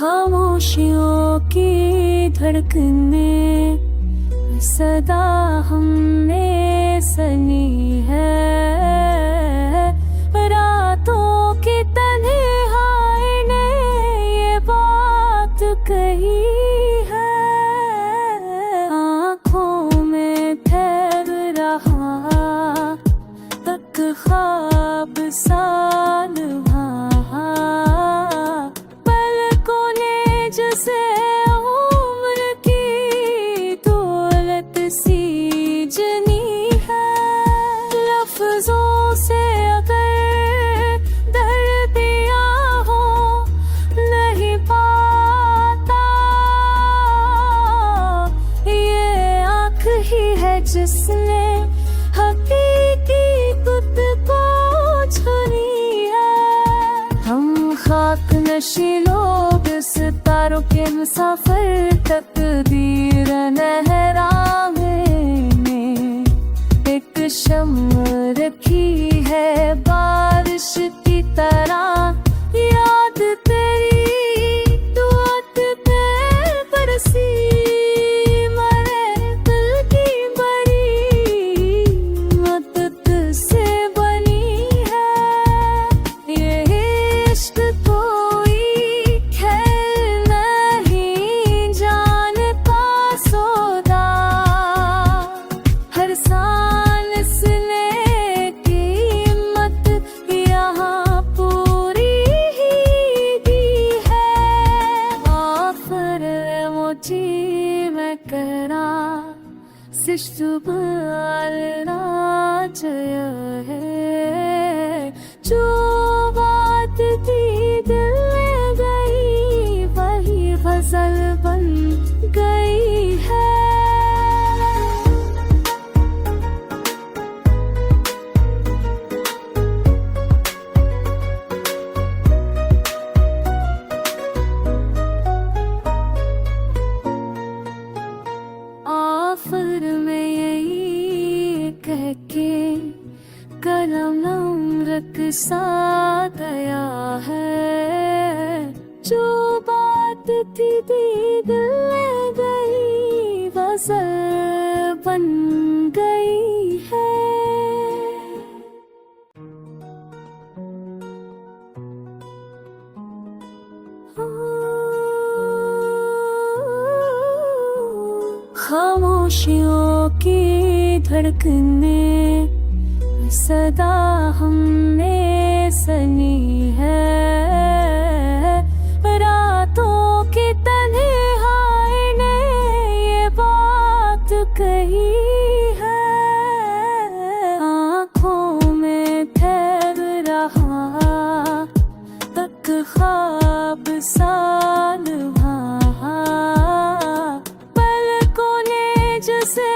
खामोशियों की धड़कने सदा हमने सनी है, रातों की तन्हाई ने ये बात कही है। आँखों में ठहर रहा तक ख्वाब साल वहाँ, पलकों ने जैसे उम्र की दौलत सी जनी है। लफ्जों से अगर दर्द दिया हो नहीं पाता, ये आँख ही है जिसने हकीकी खुद को छुरी है। हम खाक नशी लोग सितारों के मुसाफिर, तकदीर नहरामे में एक शम्म रखी है बारिश की तरह। याद तेरी दुआत पे बरसी, मरे दिल की बड़ी मदद से बनी है। ये इश्क कोई खेल नहीं जानता सौदा, हर सांस ने कीमत यहाँ पूरी ही दी है। आफर मोची मैं करा सिश्तुबाल राजय है। जो बात थी दिल में गई वही फजल बन गई है। आफर में यही कह के कलम नम्रक सा गया है। जो बात थी दिल में गई वज़ल बन गई है। खामोशियों की धड़कने सदा हमने सनी है, रातों की तन्हाई ने ये बात कही है। आँखों में ठहर रहा तक ख्वाब साल वहाँ, पलकों ने जैसे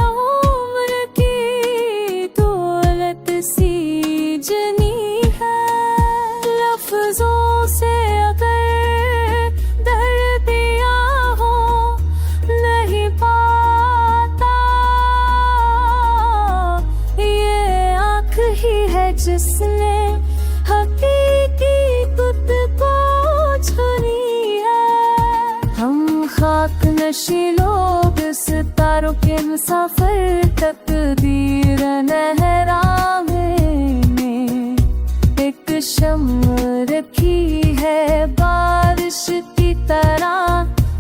उम्र की दौलत सी जनी है। लफ्जों से अगर दर्द दिया हो नहीं पाता, ये आँख ही है जिसने हकीकी खुद को छुरी है। हम खाक नशी लोग सितारों के मुसाफिर, तकदीर नहरामे में एक शम्म रखी है बारिश की तरह।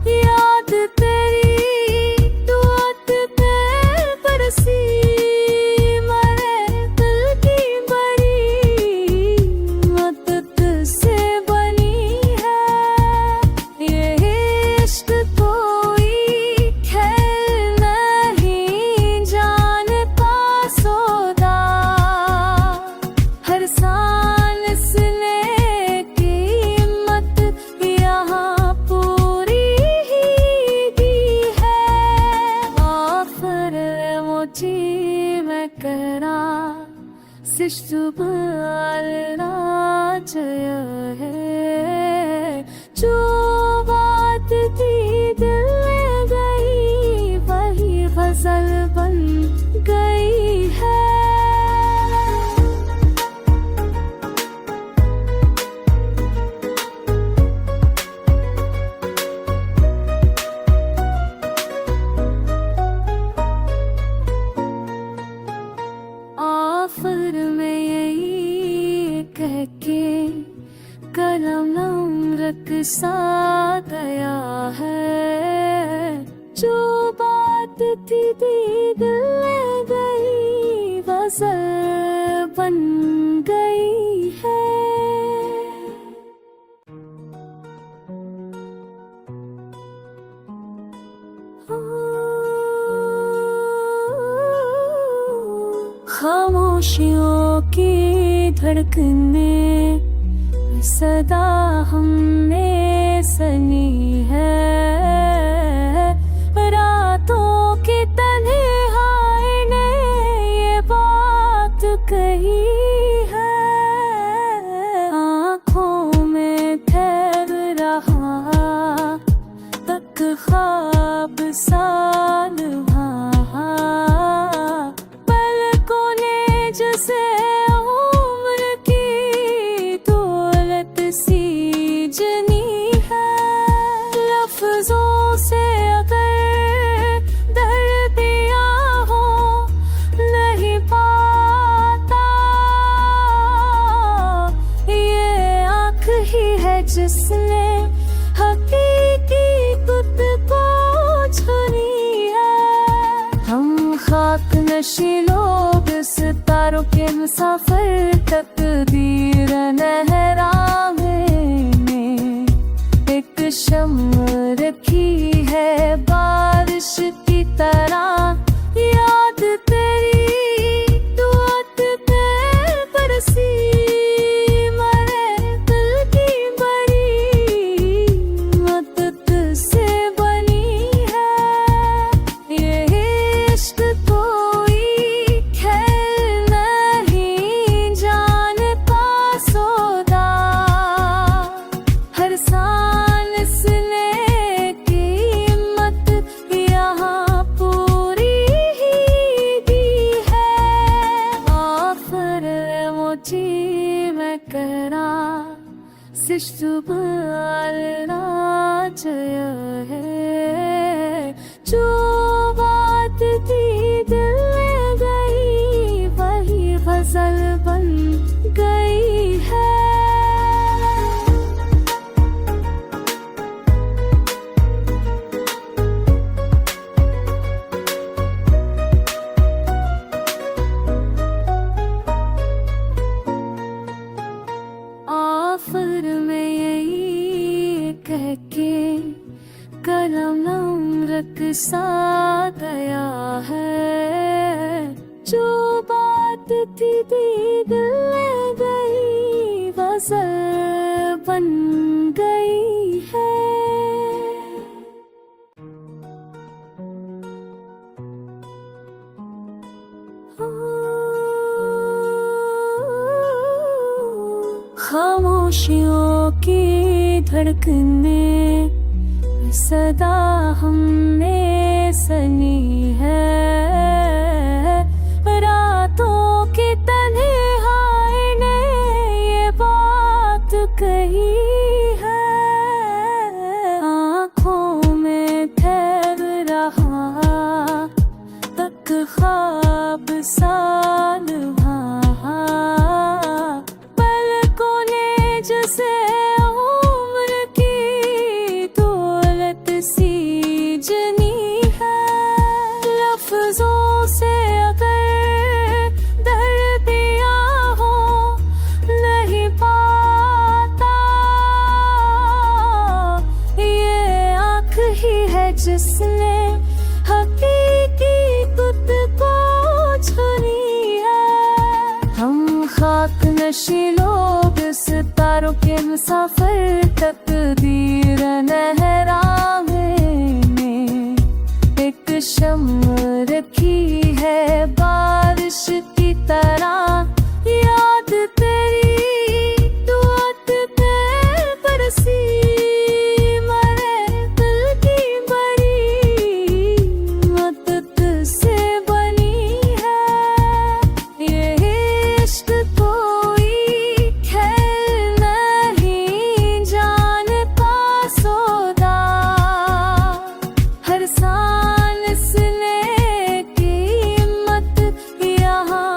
याद तेरी दुआत पे बरसी, मरे दिल की बड़ी मदद से बनी है। ये इश्क कोई खेल नहीं जानता सौदा, हर सांस ने कीमत यहाँ पूरी ही दी है। आफर मोची मैं करा सिश्तुबाल राजय है। जो बात थी दिल में गई वही फजल बन गई है। सा गया है। जो बात थी दिल में गई गज़ल बन गई है। खामोशियों की धड़कने सदा हमने सनी है। रातों की तन्हाई ने ये बात कही है। आँखों में ठहर रहा तक ख्वाब साल पलकों ने जैसे उम्र की दौलत सी जनी है। लफ्जों से अगर दर्द दिया हो नहीं पाता, ये आँख ही है जिसने हकीकी खुद को छुनी है। हम खाक नशी लोग सितारों के मुसाफिर तकदीर नहराने में एक शम्म रखी है बारिश की तरह। याद तेरी दुआत पे बरसी मरे दिल की बड़ी मदद से बनी है। ये इश्क कोई खेल नहीं जानता सौदा। हर सांस ने कीमत यहाँ पूरी ही दी है। आफर मोची मैं करा सिश्तुबालना जय है। जो बात थी दिल में गई वही गज़ल बन गई है। आखिर में यही कह के कलम नमरक सा गया है। जो बात थी दिल में गई गज़ल बन गई है। खामोशियों की धड़कने सदा हमने सनी है। रातों की तन्हाई ने ये बात कही है। आँखों में ठहर रहा तक ख्वाब साल पलकों ने जैसे उम्र की दौलत सी जनी है। लफ्जों से अगर दर्द दिया हो नहीं पाता, ये आँख ही है जिसने हकीकी खुद को छुनी है। हम खाक नशी लोग सितारों के मुसाफिर तकदीर नहराने में एक शम्म रखी है बारिश की तरह। याद तेरी दुआत पे बरसी मरे दिल की बड़ी मदद से बनी है। ये इश्क कोई खेल नहीं जानता सौदा। हर सांस ने कीमत यहाँ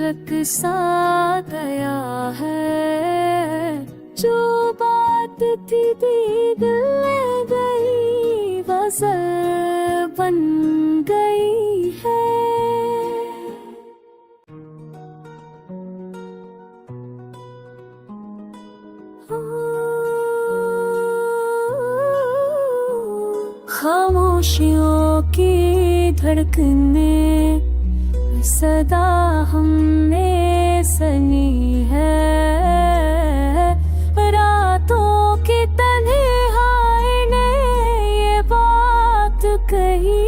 रक सा गया है। जो बात थी दिल में गई गज़ल बन गई है। खामोशियों की धड़कने सदा हमने सनी है। रातों की तन्हाई ने ये बात कही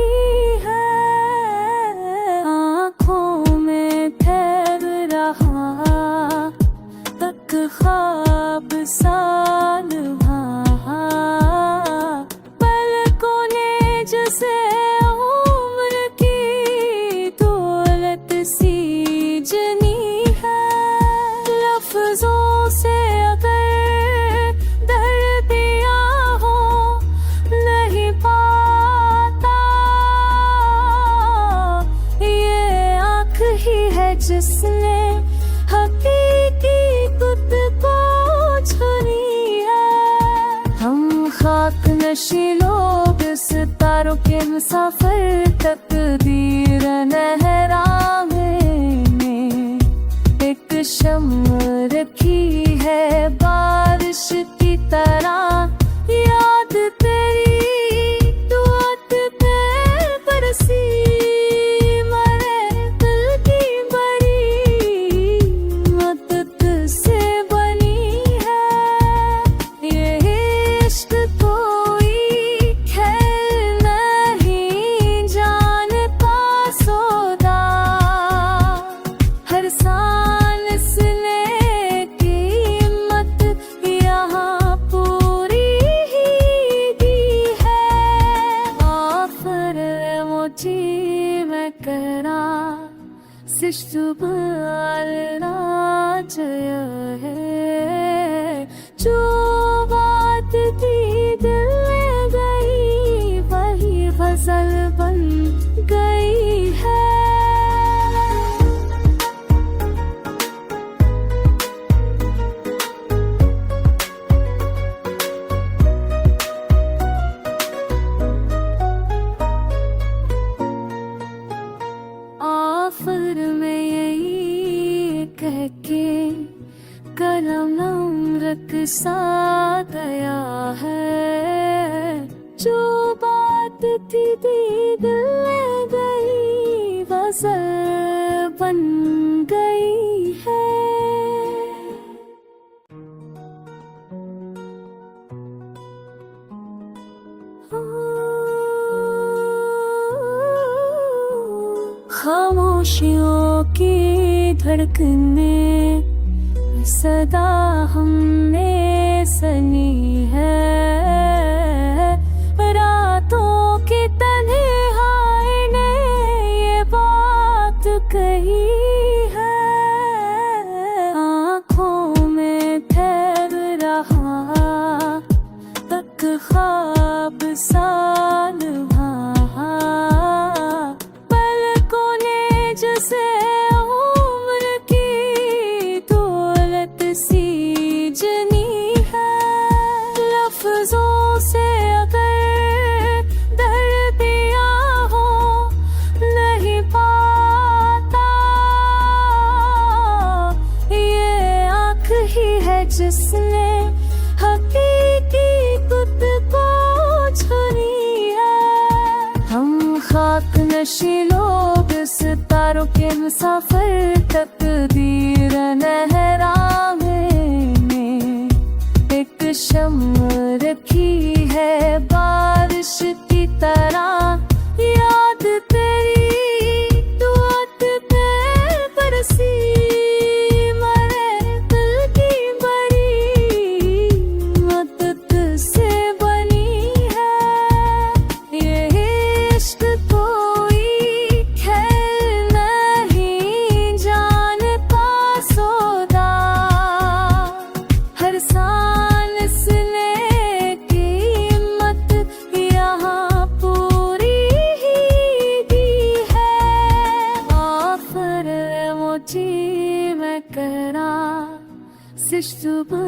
है। आँखों में ठहर रहा तक ख्वाब साल पलकों ने जैसे उम्र की दौलत सी जनी है। लफ्जों से अगर दर्द दिया हो नहीं पाता, ये आँख ही है जिसने हकीकी खुद को छुरी है। हम खाक नशी लोग सितारों के मुसाफिर तकदीर नहराने में एक शम्म रखी है बारिश की तरह। याद तेरी दुआत पे बरसी मरे दिल की बड़ी मदद से बनी है। ये इश्क कोई खेल नहीं जानता सौदा। हर सांस ने कीमत यहाँ पूरी ही दी है। आफर मोची मैं करा सिश्तुबाल राजय है। जो बात थी दिल में गई वही गज़ल बन गई है। आखिर में यही कह के कलम नम्रक सा गया है। जो बात थी दिल में गई गज़ल बन गई है। खामोशियों की धड़कने सदा हमने सनी है। रातों की तन्हाई ने ये बात कही है। आँखों में ठहर रहा तक ख्वाब साल पलकों ने जैसे उम्र की दौलत सी जनी है। लफ्जों से अगर दर्द दिया हो नहीं पाता, ये आँख ही है जिसने हकीकी खुद को छुरी है। हम खाक नशी लोग सितारों के मुसाफिर तकदीर नहराने में एक शम्म रखी है बारिश की तरह। याद तेरी दुआत पे बरसी मरे दिल की बड़ी मदद से बनी है। ये इश्क कोई खेल नहीं जानता सौदा। हर सांस ने कीमत यहाँ पूरी ही दी है। आखिर मोची मैं करा सिष्टुबालराजय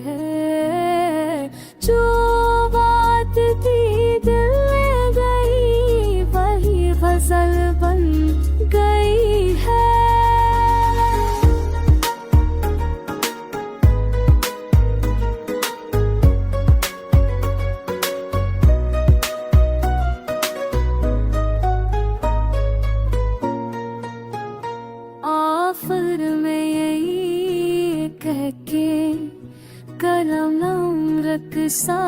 है जो बात थी दिल में गई वही फसल बन गई है आफर में यही कह के कलम नम्रक सा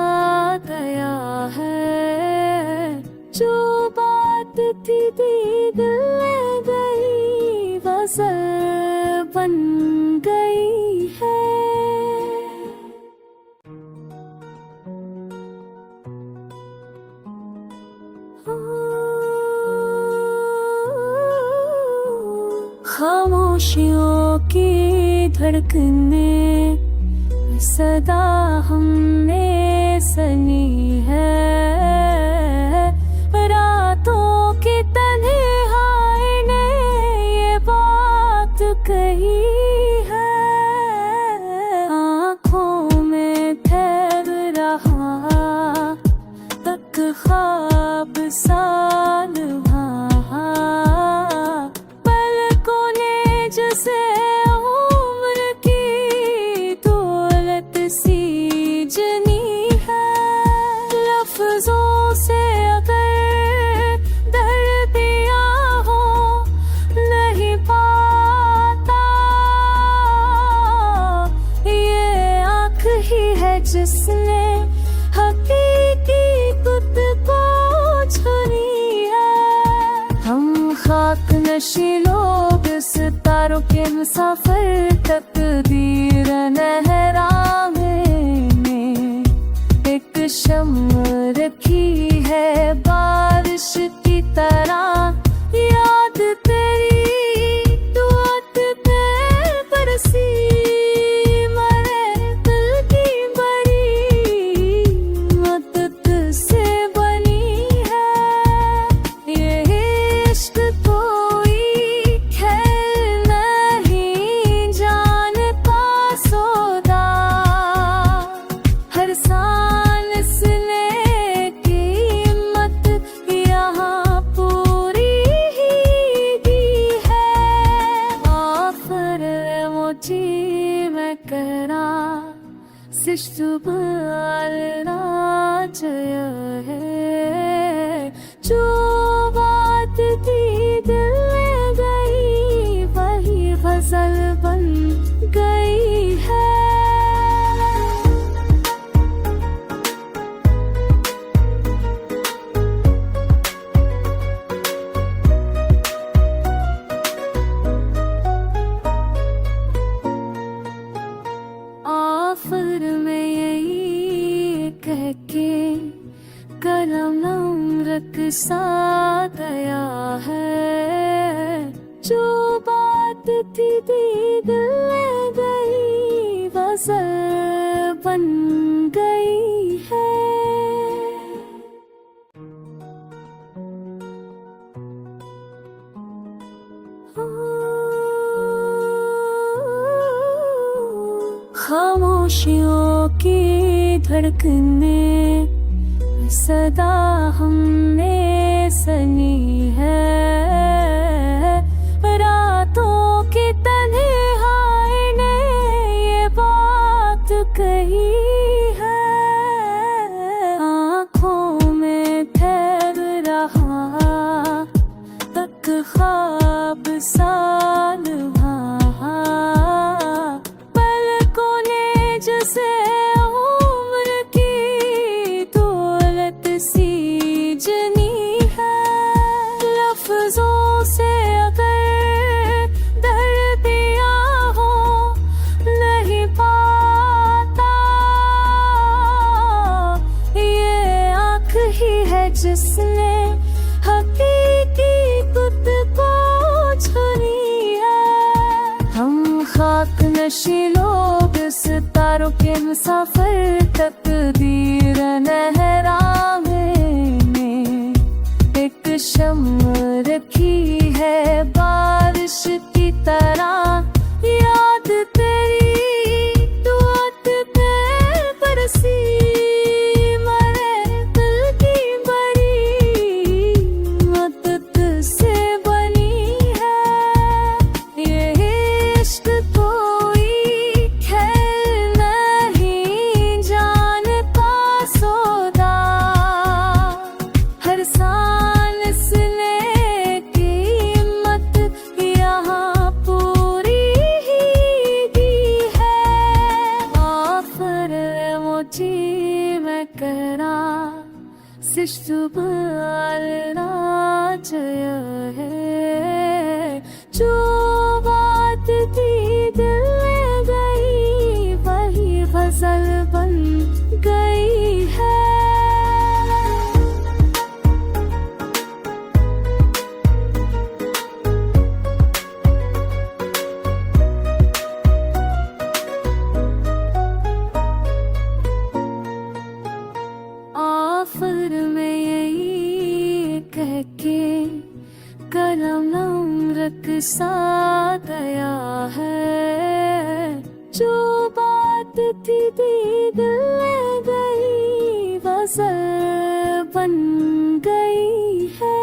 गया है जो बात थी दिल में गई वज़ल बन गई है खामोशियों की धड़कने सदा हमने सनी है रातों की तन्हाई ने ये बात कही है आँखों में ठहर रहा तक ख्वाब साल जैसे उम्र की दौलत सी जनी है लफ्जों से अगर दर्द दिया हो नहीं पाता ये आँख ही है जिसने हकीकी खुद को छुनी है हम खाक नशी लोग सितारों के मुसाफिर तकदीर नहराने में एक शम्म रखी है बारिश की तरह याद तेरी दुआत पे बरसी मरे दिल की बड़ी मदद से बनी है ये इश्क मैं करा सिष्टुबालराजय है जो बात थी दिल में गई वही फसल बन गई है आफर में यही कह के कलम नम्रक सा गया है जो बात थी दिल में गई वज़ल बन गई है खामोशियों की धड़कने सदा हमने सनी है रातों की तन्हाई ने ये बात कही है आँखों में ठहर रहा तक ख्वाब साल जैसे उम्र की दौलत सी जनी है लफ्जों से अगर दर्द दिया हो नहीं पाता ये आँख ही है जिसने हकीकी खुद को छुनी है हम खाक नशी लोग सितारों के मुसाफिर तकदीर नहराने में एक शम्म रखी है कलम रख सा गया है, जो बात थी दिल में गई गज़ल बन गई है।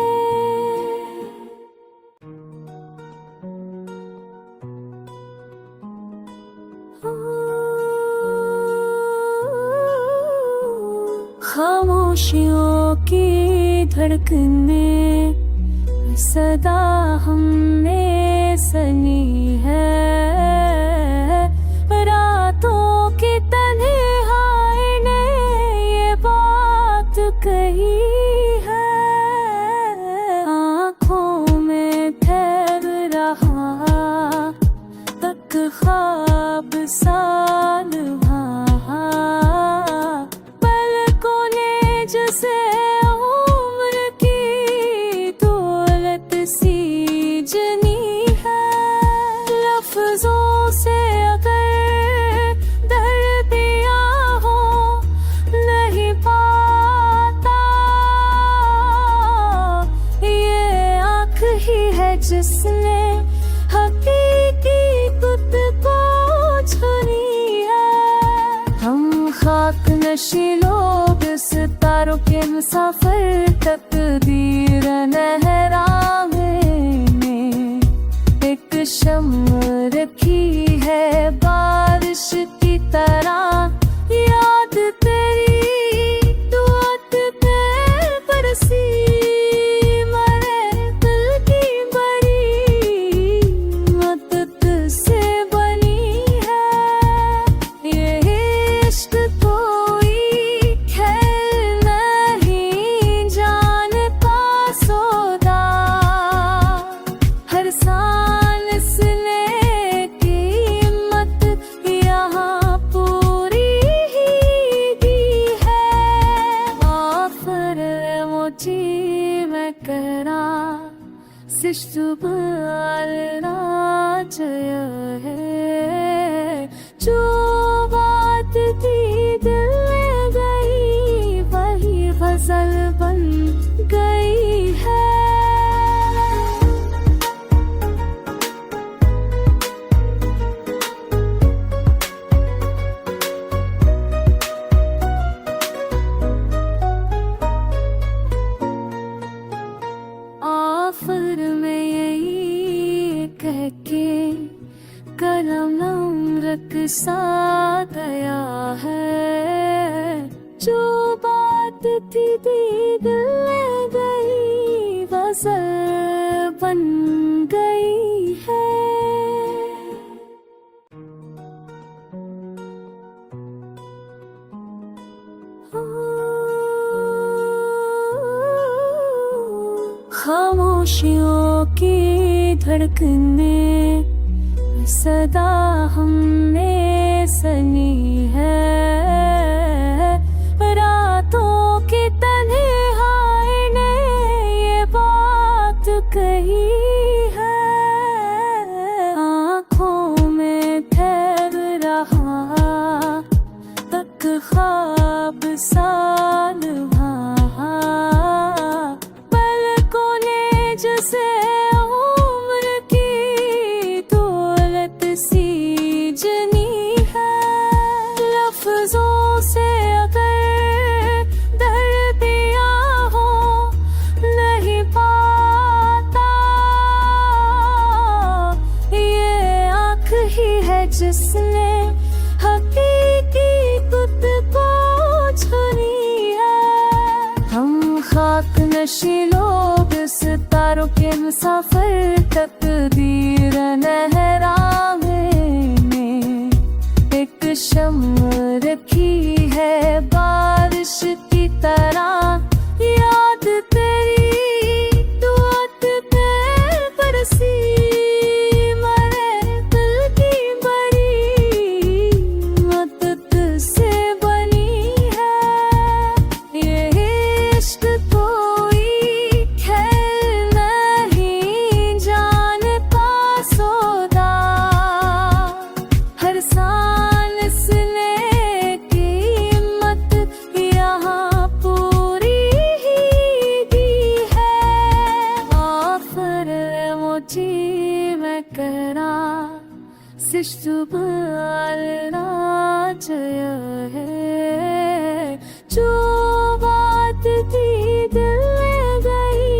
खामोशियों की धड़कने सदा हमने सनी है, रातों की तन्हाई ने ये बात कही है। आँखों में ठहर रहा तक ख्वाब साल पलकों ने जैसे उम्र की दौलत सी जनी है। लफ्जों से अगर दर्द दिया हो नहीं पाता, ये आँख ही है जिसने हकीकी खुद को छुनी है। हम खाक नशी लोग सितारों के मुसाफिर, तकदीर नहराने में एक शम्म रखी है बारिश की तरह। याद तेरी दुआत पे बरसी, मरे दिल की बड़ी मदद से बनी है। ये इश्क कोई खेल नहीं जानता सौदा, हर सांस ने कीमत यहाँ पूरी ही दी है। आफर मोची मैं करा सिश्तुब जय है, जो बात थी दिल में गई वही गज़ल बन गई है। आखिर में यही कह के कलम रख सा गया है, जो बात थी दिल में गई गज़ल बन गई है। खामोशियों की धड़कने सदा हमने सनी है, रातों की तन्हाई ने ये बात कही है। आँखों में ठहर रहा तक ख्वाब साल पलकों ने जैसे उम्र की दौलत सी जनी है। लफ्जों से अगर दर्द दिया हो नहीं पाता, ये आँख ही है जिसने हकीकी खुद को छुनी है। हम खाक नशी लोग सितारों के मुसाफिर, तकदीर नहराने में एक शम्म रखी है बारिश की तरह। याद तेरी दुआत पे बरसी, मरे दिल की बड़ी मदद से बनी है। ये इश्क कोई खेल नहीं जानता सौदा, हर सांस ने कीमत मोची मैं करा सिश्तुबालना जय है जो बात थी दिल में गई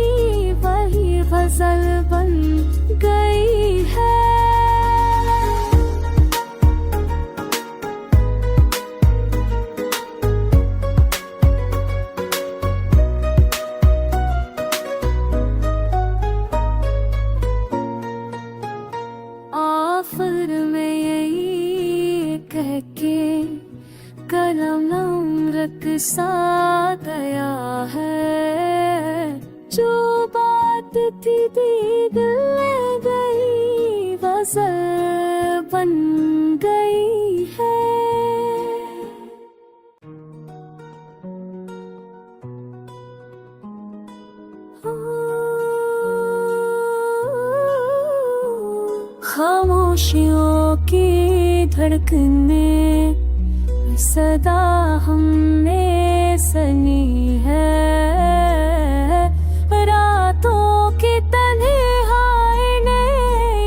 वही फसल बन गई है। आखिर में यही कह के कलम नमरक सा गया है जो बात थी दिल में गई वज़ल बन गई है। खामोशियों की धड़कने सदा हमने सनी है रातों की तन्हाई ने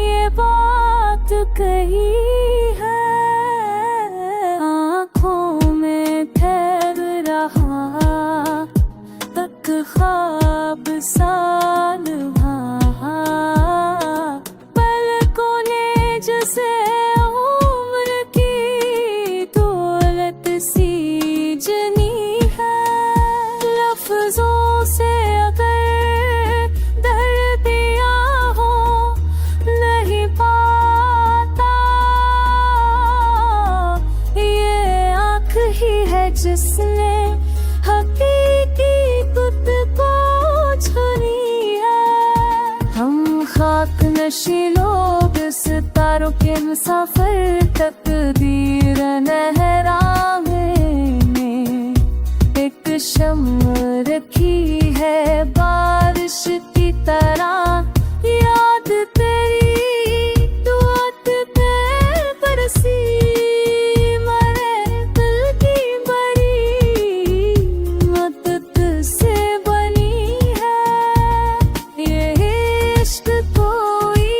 ये बात कही है। आँखों में ठहर रहा तक ख्वाब साल जैसे उम्र की दौलत सी जनी है। लफ्जों से अगर दर्द दिया हो नहीं पाता ये आँख ही है जिसने हकीकी खुद को छुनी है। हम खाक नशी लोग सितारों के मुसाफिर तकदीर नहराने में एक शम्म रखी है बारिश की तरह याद तेरी दुआत पे बरसी मरे दिल की बड़ी मदद से बनी है। ये इश्क कोई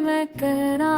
मैं करा